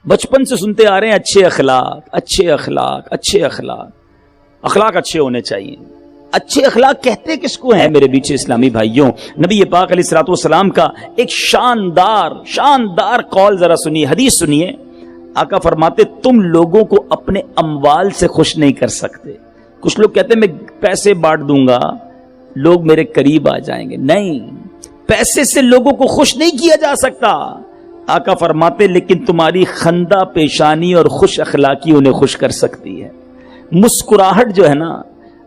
بچپن سے سنتے آ رہے ہیں اچھے اخلاق، اچھے اخلاق، اچھے اخلاق، اخلاق اچھے ہونے چاہیے۔ اچھے اخلاق کہتے کس کو ہیں میرے بیچ اسلامی بھائیوں؟ نبی پاک علیہ الصلوۃ والسلام کا ایک شاندار قول ذرا سنیے، حدیث سنیے۔ آقا فرماتے تم لوگوں کو اپنے اموال سے خوش نہیں کر سکتے۔ کچھ لوگ کہتے ہیں میں پیسے بانٹ دوں گا لوگ میرے قریب آ جائیں گے، نہیں، پیسے سے لوگوں کو خوش نہیں کیا جا سکتا۔ آقا فرماتے لیکن تمہاری خندہ پیشانی اور خوش اخلاقی انہیں خوش کر سکتی ہے۔ مسکراہٹ جو ہے نا،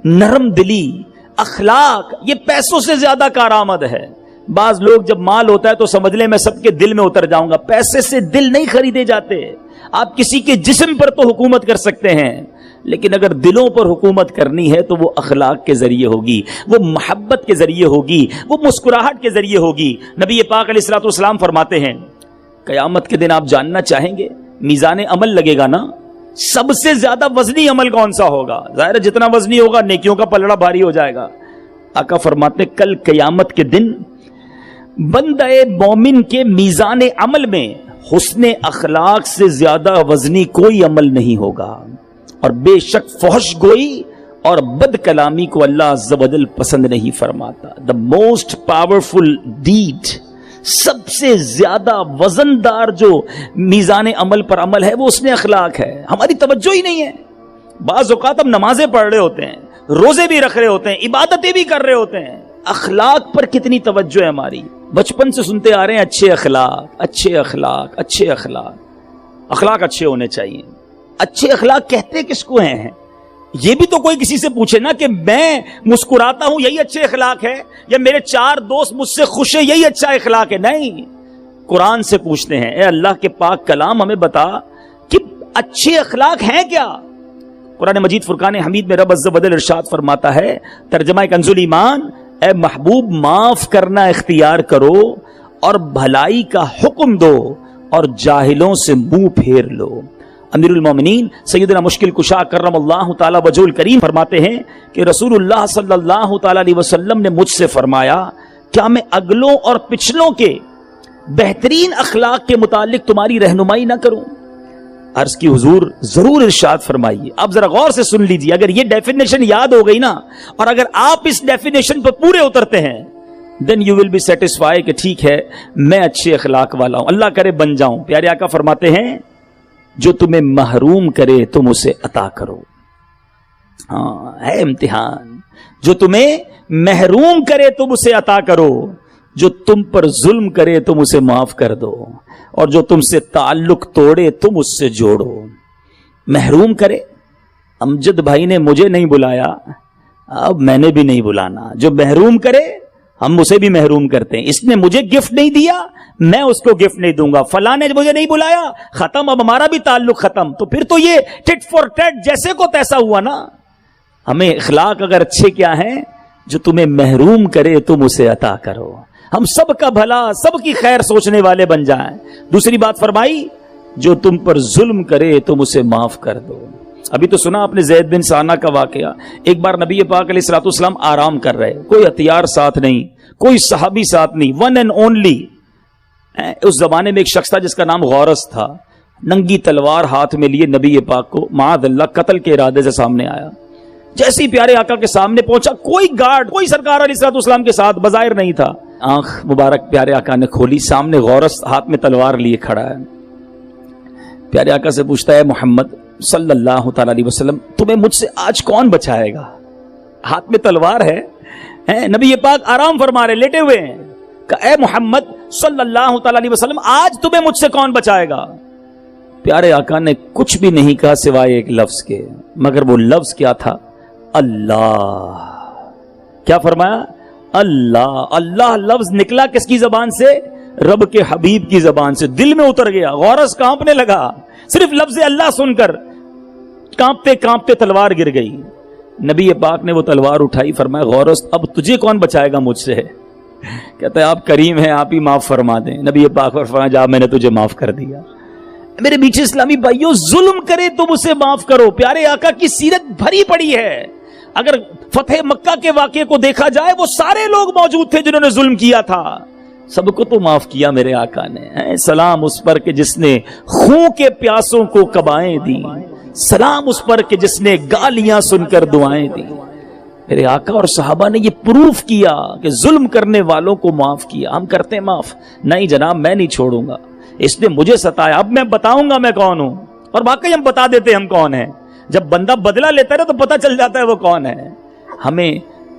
نرم دلی، اخلاق، یہ پیسوں سے زیادہ کارآمد ہے۔ بعض لوگ جب مال ہوتا ہے تو سمجھ لیں میں سب کے دل میں اتر جاؤں گا۔ پیسے سے دل نہیں خریدے جاتے۔ آپ کسی کے جسم پر تو حکومت کر سکتے ہیں، لیکن اگر دلوں پر حکومت کرنی ہے تو وہ اخلاق کے ذریعے ہوگی، وہ محبت کے ذریعے ہوگی، وہ مسکراہٹ کے ذریعے ہوگی۔ نبی پاک علیہ الصلوۃ والسلام فرماتے ہیں قیامت کے دن آپ جاننا چاہیں گے میزان عمل لگے گا نا، سب سے زیادہ وزنی عمل کون سا ہوگا؟ ظاہر ہے جتنا وزنی ہوگا نیکیوں کا پلڑا بھاری ہو جائے گا۔ آقا فرماتے کل قیامت کے دن بندہ مومن کے میزان عمل میں حسن اخلاق سے زیادہ وزنی کوئی عمل نہیں ہوگا، اور بے شک فحش گوئی اور بد کلامی کو اللہ عز و جل پسند نہیں فرماتا۔ دا موسٹ پاورفل ڈیڈ، سب سے زیادہ وزندار جو میزان عمل پر عمل ہے وہ حسن اخلاق ہے۔ ہماری توجہ ہی نہیں ہے۔ بعض اوقات ہم نمازیں پڑھ رہے ہوتے ہیں، روزے بھی رکھ رہے ہوتے ہیں، عبادتیں بھی کر رہے ہوتے ہیں، اخلاق پر کتنی توجہ ہے ہماری؟ بچپن سے سنتے آ رہے ہیں اچھے اخلاق، اچھے اخلاق، اچھے اخلاق، اخلاق اچھے ہونے چاہیے۔ اچھے اخلاق کہتے کس کو ہیں؟ یہ بھی تو کوئی کسی سے پوچھے نا کہ میں مسکراتا ہوں یہی اچھے اخلاق ہے، یا میرے 4 دوست مجھ سے خوش ہیں یہی اچھا اخلاق ہے؟ نہیں، قرآن سے پوچھتے ہیں اے اللہ کے پاک کلام ہمیں بتا کہ اچھے اخلاق ہیں کیا؟ قرآن مجید فرقان حمید میں رب عز و جل ارشاد فرماتا ہے، ترجمہ کنز الایمان، اے محبوب معاف کرنا اختیار کرو اور بھلائی کا حکم دو اور جاہلوں سے منہ پھیر لو۔ امیر المومنین سیدنا مشکل کشا کرم اللہ تعالی وجہ الکریم فرماتے ہیں کہ رسول اللہ صلی اللہ تعالی علیہ وسلم نے مجھ سے فرمایا کیا میں اگلوں اور پچھلوں کے بہترین اخلاق کے متعلق تمہاری رہنمائی نہ کروں؟ عرض کی حضور ضرور ارشاد فرمائیے۔ اب ذرا غور سے سن لیجیے، اگر یہ ڈیفینیشن یاد ہو گئی نا، اور اگر آپ اس ڈیفینیشن پر پورے اترتے ہیں then you will be satisfied کہ ٹھیک ہے میں اچھے اخلاق والا ہوں، اللہ کرے بن جاؤں۔ پیارے آقا فرماتے ہیں جو تمہیں محروم کرے تم اسے عطا کرو۔ ہاں ہے امتحان، جو تمہیں محروم کرے تم اسے عطا کرو، جو تم پر ظلم کرے تم اسے معاف کر دو، اور جو تم سے تعلق توڑے تم اس سے جوڑو۔ محروم کرے، امجد بھائی نے مجھے نہیں بلایا، اب میں نے بھی نہیں بلانا۔ جو محروم کرے ہم اسے بھی محروم کرتے ہیں۔ اس نے مجھے گفٹ نہیں دیا، میں اس کو گفٹ نہیں دوں گا۔ فلاں نے مجھے نہیں بلایا، ختم، اب ہمارا بھی تعلق ختم۔ تو پھر تو یہ ٹٹ فور ٹیٹ جیسے کو تیسا ہوا نا۔ ہمیں اخلاق اگر اچھے کیا ہیں، جو تمہیں محروم کرے تم اسے عطا کرو۔ ہم سب کا بھلا، سب کی خیر سوچنے والے بن جائیں۔ دوسری بات فرمائی جو تم پر ظلم کرے تم اسے معاف کر دو۔ ابھی تو سنا آپ نے زید بن سانہ کا واقعہ۔ ایک بار نبی پاک علیہ الصلوۃ والسلام آرام کر رہے، کوئی ہتھیار ساتھ نہیں، کوئی صحابی ساتھ نہیں، ون اینڈ اونلی۔ اس زمانے میں ایک شخص تھا جس کا نام غورث تھا، ننگی تلوار ہاتھ میں لیے نبی پاک کو معاذ اللہ قتل کے ارادے سے سامنے آیا۔ جیسے ہی پیارے آقا کے سامنے پہنچا، کوئی گارڈ، کوئی سرکار علیہ الصلوۃ والسلام کے ساتھ بظاہر نہیں تھا۔ آنکھ مبارک پیارے آقا نے کھولی، سامنے غورث ہاتھ میں تلوار لیے کھڑا ہے۔ پیارے آقا سے پوچھتا ہے محمد صلی اللہ تعالی علیہ وسلم تمہیں مجھ سے آج کون بچائے گا؟ ہاتھ میں تلوار ہے، نبی پاک آرام فرما رہے، لیٹے ہوئے ہیں۔ کہ اے محمد صلی اللہ تعالی علیہ وسلم آج تمہیں مجھ سے کون بچائے گا؟ پیارے آقا نے کچھ بھی نہیں کہا سوائے ایک لفظ کے، مگر وہ لفظ کیا تھا؟ اللہ۔ کیا فرمایا؟ اللہ۔ اللہ لفظ نکلا کس کی زبان سے؟ رب کے حبیب کی زبان سے، دل میں اتر گیا۔ غورث کانپنے لگا، صرف لفظ اللہ سن کر کانپتے کانپتے تلوار گر گئی۔ نبی پاک نے وہ تلوار اٹھائی، فرمایا غورث اب تجھے کون بچائے گا مجھ سے؟ کہتا ہے آپ کریم ہیں، آپ ہی معاف فرما دیں۔ نبی پاک فرمایا جا میں نے تجھے معاف کر دیا۔ میرے بیچ اسلامی بھائیوں، ظلم کرے تم اسے معاف کرو۔ پیارے آقا کی سیرت بھری پڑی ہے۔ اگر فتح مکہ کے واقعے کو دیکھا جائے، وہ سارے لوگ موجود تھے جنہوں نے ظلم کیا تھا، سب کو تو معاف کیا میرے آقا نے. سلام اس پر کہ جس نے خون کے پیاسوں کو کبائیں دی, سلام اس پر کہ جس نے گالیاں سن کر دعائیں دی. میرے آقا اور صحابہ نے یہ پروف کیا کہ ظلم کرنے والوں کو معاف کیا. ہم کرتے ہیں معاف؟ نہیں جناب, میں نہیں چھوڑوں گا, اس نے مجھے ستایا, اب میں بتاؤں گا میں کون ہوں. اور واقعی ہم بتا دیتے ہم کون ہیں. جب بندہ بدلہ لیتا ہے تو پتہ چل جاتا ہے وہ کون ہے. ہمیں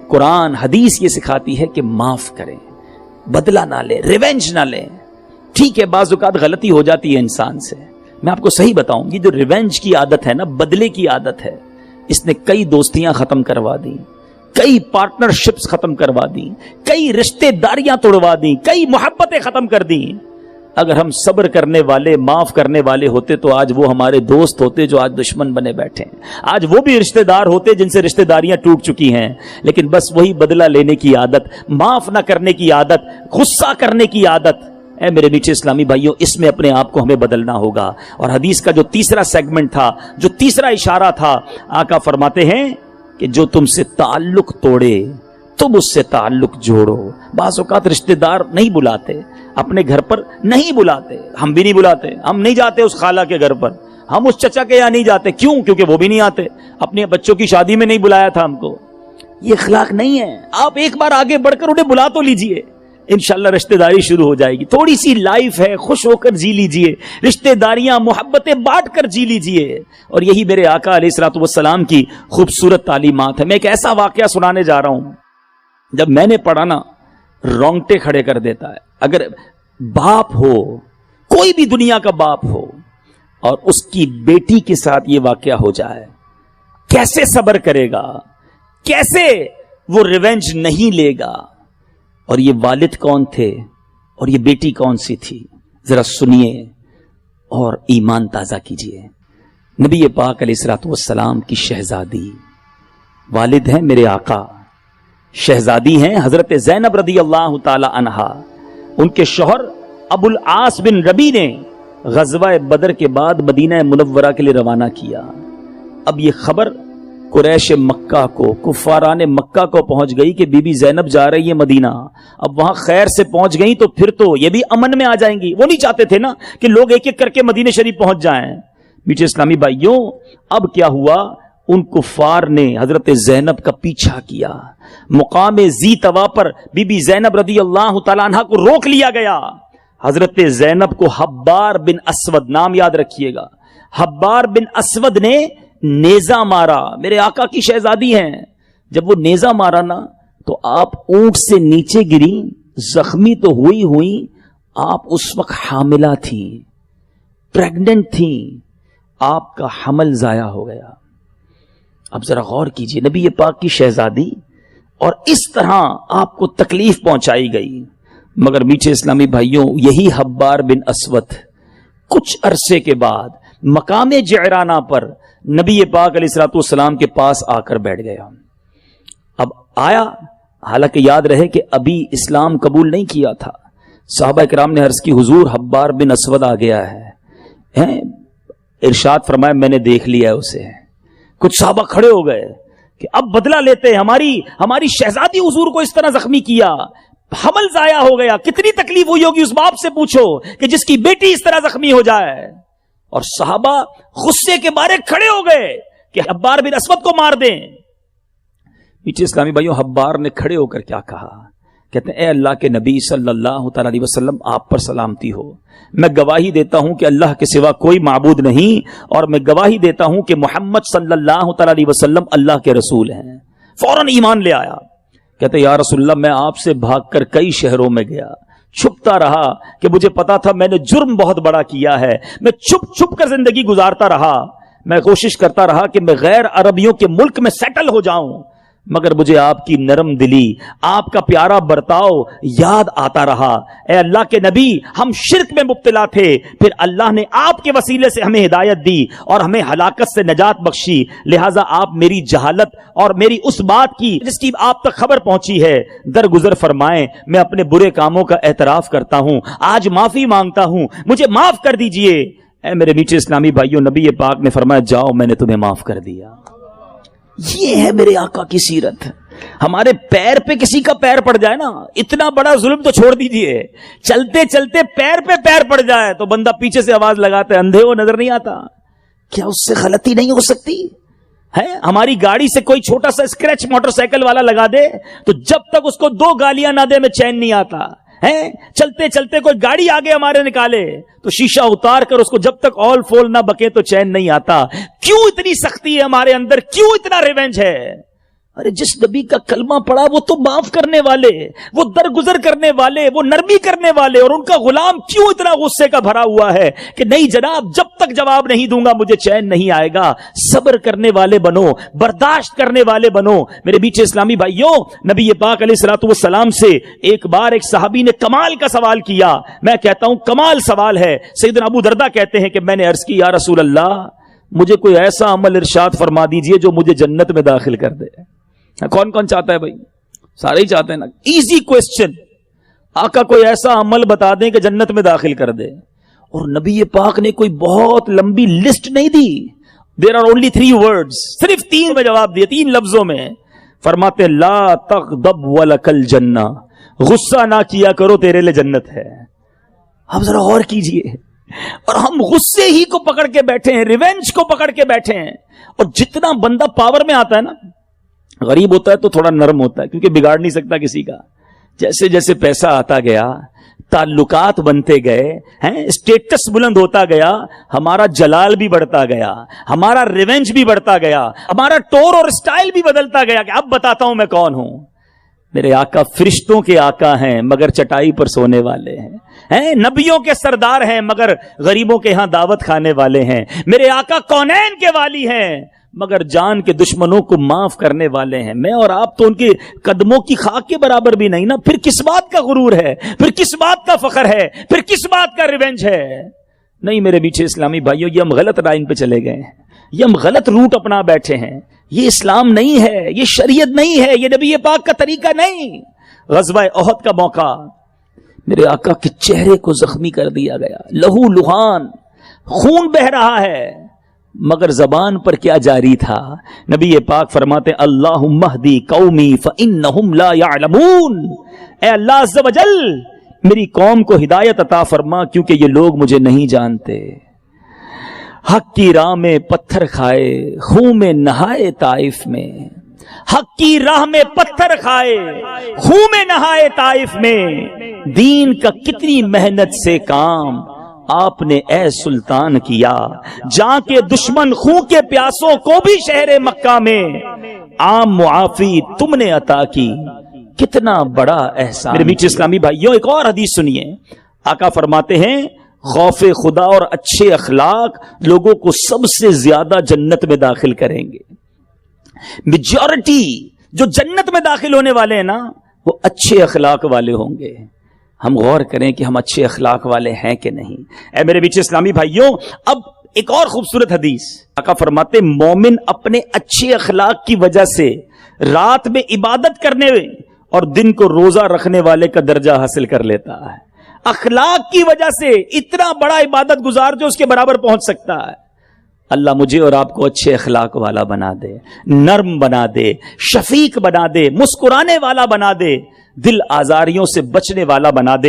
قرآن حدیث یہ سکھاتی ہے کہ معاف کریں, بدلہ نہ لیں, ریونج نہ لیں. ٹھیک ہے بعض اوقات غلطی ہو جاتی ہے انسان سے. میں آپ کو صحیح بتاؤں, یہ جو ریونج کی عادت ہے نا, بدلے کی عادت ہے, اس نے کئی دوستیاں ختم کروا دی, کئی پارٹنرشپس ختم کروا دی, کئی رشتے داریاں توڑوا دی, کئی محبتیں ختم کر دی. اگر ہم صبر کرنے والے, معاف کرنے والے ہوتے تو آج وہ ہمارے دوست ہوتے جو آج دشمن بنے بیٹھے ہیں. آج وہ بھی رشتے دار ہوتے جن سے رشتے داریاں ٹوٹ چکی ہیں. لیکن بس وہی بدلہ لینے کی عادت, معاف نہ کرنے کی عادت, غصہ کرنے کی عادت. اے میرے نیچے اسلامی بھائیوں, اس میں اپنے آپ کو ہمیں بدلنا ہوگا. اور حدیث کا جو تیسرا سیگمنٹ تھا, جو تیسرا اشارہ تھا, آقا فرماتے ہیں کہ جو تم سے تعلق توڑے تم اس سے تعلق جوڑو. بعض اوقات رشتے دار نہیں بلاتے, اپنے گھر پر نہیں بلاتے, ہم بھی نہیں بلاتے, ہم نہیں جاتے اس خالہ کے گھر پر, ہم اس چچا کے یہاں نہیں جاتے. کیوں؟ کیونکہ وہ بھی نہیں آتے. اپنے بچوں کی شادی میں نہیں بلایا تھا ہم کو. یہ اخلاق نہیں ہے. آپ ایک بار آگے بڑھ کر انہیں بلا تو لیجئے, انشاءاللہ رشتہ داری شروع ہو جائے گی. تھوڑی سی لائف ہے, خوش ہو کر جی لیجئے, رشتہ داریاں محبتیں بانٹ کر جی لیجئے. اور یہی میرے آقا علیہ الصلوۃ والسلام کی خوبصورت تعلیمات ہے. میں ایک ایسا واقعہ سنانے جا رہا ہوں, جب میں نے پڑھا نا رونگٹے کھڑے کر دیتا ہے. اگر باپ ہو, کوئی بھی دنیا کا باپ ہو, اور اس کی بیٹی کے ساتھ یہ واقعہ ہو جائے, کیسے صبر کرے گا, کیسے وہ ریونج نہیں لے گا. اور یہ والد کون تھے اور یہ بیٹی کون سی تھی, ذرا سنیے اور ایمان تازہ کیجئے. نبی پاک علیہ الصلوۃ والسلام کی شہزادی, والد ہیں میرے آقا, شہزادی ہیں حضرت زینب رضی اللہ تعالی عنہا. ان کے شوہر ابو العاص بن ربی نے غزوہ بدر کے بعد مدینہ منورہ کے لیے روانہ کیا. اب یہ خبر قریش مکہ کو, کفاران مکہ کو پہنچ گئی کہ بی بی زینب جا رہی ہے مدینہ. اب وہاں خیر سے پہنچ گئی تو پھر تو یہ بھی امن میں آ جائیں گی. وہ نہیں چاہتے تھے نا کہ لوگ ایک ایک کر کے مدینہ شریف پہنچ جائیں. میٹھے اسلامی بھائیوں, اب کیا ہوا, ان کفار نے حضرت زینب کا پیچھا کیا. مقام زی طوا پر بی بی زینب رضی اللہ تعالیٰ عنہ کو روک لیا گیا. حضرت زینب کو حبار بن اسود, نام یاد رکھیے گا, حبار بن اسود نے نیزہ مارا. میرے آقا کی شہزادی ہیں. جب وہ نیزہ مارا نا تو آپ اونٹ سے نیچے گری, زخمی تو ہوئی, آپ اس وقت حاملہ تھی, پریگننٹ تھی, آپ کا حمل ضائع ہو گیا. اب ذرا غور کیجئے, نبی پاک کی شہزادی, اور اس طرح آپ کو تکلیف پہنچائی گئی. مگر میٹھے اسلامی بھائیوں, یہی حبار بن اسود کچھ عرصے کے بعد مقام جعرانہ پر نبی پاک علیہ الصلوۃ والسلام کے پاس آ کر بیٹھ گیا. اب آیا, حالانکہ یاد رہے کہ ابھی اسلام قبول نہیں کیا تھا. صحابہ کرام نے عرض کی, حضور حبار بن اسود آ گیا ہے. ارشاد فرمایا, میں نے دیکھ لیا ہے اسے. کچھ صحابہ کھڑے ہو گئے کہ اب بدلہ لیتے ہیں, ہماری شہزادی حضور کو اس طرح زخمی کیا, حمل ضائع ہو گیا, کتنی تکلیف ہوئی ہوگی اس باپ سے پوچھو کہ جس کی بیٹی اس طرح زخمی ہو جائے. اور صحابہ غصے کے مارے کھڑے ہو گئے کہ حبار بن اسود کو مار دیں. پیچھے اسلامی بھائیوں, حبار نے کھڑے ہو کر کیا کہا, کہتے ہیں اے اللہ کے نبی صلی اللہ تعالی علیہ وسلم, آپ پر سلامتی ہو. میں گواہی دیتا ہوں کہ اللہ کے سوا کوئی معبود نہیں, اور میں گواہی دیتا ہوں کہ محمد صلی اللہ تعالی علیہ وسلم اللہ کے رسول ہیں. فوراً ایمان لے آیا. کہتے یا رسول اللہ, میں آپ سے بھاگ کر کئی شہروں میں گیا, چھپتا رہا کہ مجھے پتا تھا میں نے جرم بہت بڑا کیا ہے, میں چھپ کر زندگی گزارتا رہا, میں کوشش کرتا رہا کہ میں غیر عربیوں کے ملک میں سیٹل ہو جاؤں, مگر مجھے آپ کی نرم دلی, آپ کا پیارا برتاؤ یاد آتا رہا. اے اللہ کے نبی, ہم شرک میں مبتلا تھے, پھر اللہ نے آپ کے وسیلے سے ہمیں ہدایت دی اور ہمیں ہلاکت سے نجات بخشی. لہٰذا آپ میری جہالت اور میری اس بات کی جس کی آپ تک خبر پہنچی ہے درگزر فرمائیں. میں اپنے برے کاموں کا اعتراف کرتا ہوں, آج معافی مانگتا ہوں, مجھے معاف کر دیجئے. اے میرے میٹھے اسلامی بھائیوں, نبی پاک نے فرمایا, جاؤ میں نے تمہیں معاف کر دیا. یہ ہے میرے آقا کی سیرت. ہمارے پیر پہ کسی کا پیر پڑ جائے نا، اتنا بڑا ظلم تو چھوڑ دیجئے، چلتے چلتے پیر پہ پیر پڑ جائے تو بندہ پیچھے سے آواز لگاتا ہے اندھے ہو نظر نہیں آتا. کیا اس سے غلطی نہیں ہو سکتی ہے؟ ہماری گاڑی سے کوئی چھوٹا سا اسکریچ موٹر سائیکل والا لگا دے تو جب تک اس کو 2 گالیاں نہ دے میں چین نہیں آتا ہے. چلتے چلتے کوئی گاڑی آگے ہمارے نکالے تو شیشہ اتار کر اس کو جب تک آل فول نہ بکے تو چین نہیں آتا. کیوں اتنی سختی ہے ہمارے اندر؟ کیوں اتنا ریونج ہے؟ ارے جس نبی کا کلمہ پڑا وہ تو معاف کرنے والے، وہ درگزر کرنے والے، وہ نرمی کرنے والے، اور ان کا غلام کیوں اتنا غصے کا بھرا ہوا ہے کہ نہیں جناب جب تک جواب نہیں دوں گا مجھے چین نہیں آئے گا. صبر کرنے والے بنو، برداشت کرنے والے بنو. میرے بیچ اسلامی بھائیوں، نبی پاک علیہ الصلوۃ والسلام سے ایک بار ایک صحابی نے کمال کا سوال کیا. میں کہتا ہوں کمال سوال ہے. سیدنا ابو دردہ کہتے ہیں کہ میں نے عرض کی یا رسول اللہ مجھے کوئی ایسا عمل ارشاد فرما دیجئے جو مجھے جنت میں داخل کر دے. کون کون چاہتا ہے بھائی؟ سارے ہی چاہتے ہیں نا. Easy question. آقا کوئی ایسا عمل بتا دیں کہ جنت میں داخل کر دے. اور نبی پاک نے کوئی بہت لمبی لسٹ نہیں دی. دیر آر اونلی 3 words، صرف 3 میں جواب دیے، 3 لفظوں میں. فرماتے لا تغضب ولک الجنہ، غصہ نہ کیا کرو تیرے لئے جنت ہے. آپ ذرا غور کیجئے، اور ہم غصے ہی کو پکڑ کے بیٹھے ہیں، ریونج کو پکڑ کے بیٹھے ہیں. اور جتنا بندہ پاور میں آتا ہے نا، غریب ہوتا ہے تو تھوڑا نرم ہوتا ہے کیونکہ بگاڑ نہیں سکتا کسی کا. جیسے جیسے پیسہ آتا گیا، تعلقات بنتے گئے ہیں، اسٹیٹس بلند ہوتا گیا، ہمارا جلال بھی بڑھتا گیا، ہمارا ریونج بھی بڑھتا گیا، ہمارا ٹور اور اسٹائل بھی بدلتا گیا کہ اب بتاتا ہوں میں کون ہوں. میرے آقا فرشتوں کے آقا ہیں مگر چٹائی پر سونے والے ہیں، نبیوں کے سردار ہیں مگر غریبوں کے ہاں دعوت کھانے والے ہیں. میرے آقا کونین کے والی ہیں مگر جان کے دشمنوں کو معاف کرنے والے ہیں. میں اور آپ تو ان کے قدموں کی خاک کے برابر بھی نہیں نا. پھر کس بات کا غرور ہے؟ پھر کس بات کا فخر ہے؟ پھر کس بات کا ریونج ہے؟ نہیں میرے بیچے اسلامی بھائیوں، یہ ہم غلط لائن پہ چلے گئے ہیں، یہ ہم غلط روٹ اپنا بیٹھے ہیں. یہ اسلام نہیں ہے، یہ شریعت نہیں ہے، یہ نبی پاک کا طریقہ نہیں. غزوہ احد کا موقع، میرے آقا کے چہرے کو زخمی کر دیا گیا، لہو لہان، خون بہ رہا ہے، مگر زبان پر کیا جاری تھا؟ نبی پاک فرماتے اللہم اہدی قومی فانہم لا یعلمون. اے اللہ عز و جل میری قوم کو ہدایت عطا فرما کیونکہ یہ لوگ مجھے نہیں جانتے. حق کی راہ میں پتھر کھائے، خون میں نہائے طائف میں. حق کی راہ میں پتھر کھائے، خون میں نہائے طائف میں. دین کا کتنی محنت سے کام آپ نے اے سلطان کیا. جہاں کے دشمن خون کے پیاسوں کو بھی شہر مکہ میں عام معافی تم نے عطا کی. کتنا بڑا احسان. میرے میٹھے اسلامی بھائیوں، ایک اور حدیث سنیے. آقا فرماتے ہیں خوف خدا اور اچھے اخلاق لوگوں کو سب سے زیادہ جنت میں داخل کریں گے. میجورٹی جو جنت میں داخل ہونے والے ہیں نا وہ اچھے اخلاق والے ہوں گے. ہم غور کریں کہ ہم اچھے اخلاق والے ہیں کہ نہیں. اے میرے بیچ اسلامی بھائیوں، اب ایک اور خوبصورت حدیث. آقا فرماتے مومن اپنے اچھے اخلاق کی وجہ سے رات میں عبادت کرنے اور دن کو روزہ رکھنے والے کا درجہ حاصل کر لیتا ہے. اخلاق کی وجہ سے اتنا بڑا عبادت گزار جو اس کے برابر پہنچ سکتا ہے. اللہ مجھے اور آپ کو اچھے اخلاق والا بنا دے، نرم بنا دے، شفیق بنا دے، مسکرانے والا بنا دے، دل آزاریوں سے بچنے والا بنا دے.